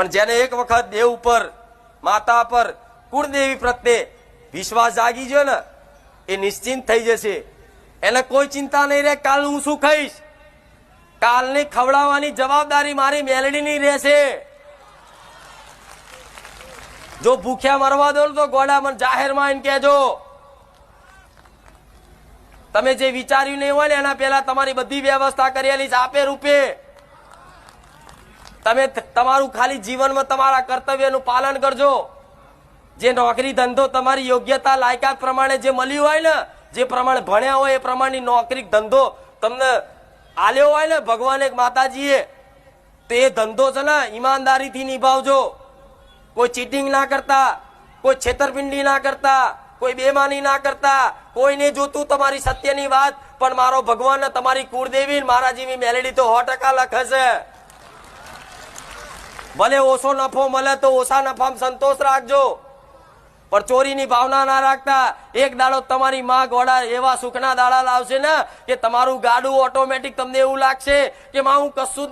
પણ જેને એક વખત દેવ ઉપર, માતા પર, કુળદેવી પ્રત્યે વિશ્વાસ જાગી ગયો ને, એ નિશ્ચિંત થઈ જશે. એને કોઈ ચિંતા નહીં રહે કાલ હું શું ખાઈશ. કાલની ખવડાવવાની જવાબદારી મારી મેલડીની રહેશે. જો ભૂખ્યા મરવા દો તો ગોડા મને જાહેરમાં એને કહેજો. તમે જે વિચાર્યું નહીં હોય ને એના પહેલા તમારી બધી વ્યવસ્થા કરેલી છે આપે રૂપે. તમે તમારું ખાલી જીવનમાં તમારા કર્તવ્યનું પાલન કરજો. જે નોકરી ધંધો તમારી યોગ્યતા લાયકાત પ્રમાણે જે મળ્યું હોય ને, જે પ્રમાણે ભણ્યા હોય એ પ્રમાણની નોકરી ધંધો તમને આલ્યો હોય ને ભગવાન એક માતાજીએ, તો એ ધંધો છે ને ઈમાનદારીથી નિભાવજો. કોઈ ચીટિંગ ના કરતા, કોઈ છેતરપિંડી ના કરતા, કોઈ બેમાની ના કરતા. કોઈને જોતું તમારી સત્યની વાત, પણ મારો ભગવાન તમારી કુળદેવી મારા જેવી મેલેડી તો 100% લખે છે. ભલે ઓછો નફો મળે તો ઓછા નફામાં સંતોષ રાખજો, પણ ચોરીની ભાવના ના રાખતા. એક દાડો તમારી માં ગોડા એવા સુખના દાડા લાવશે ને કે તમારું ગાડું ઓટોમેટિક તમને એવું લાગશે કે માં હું કશું જ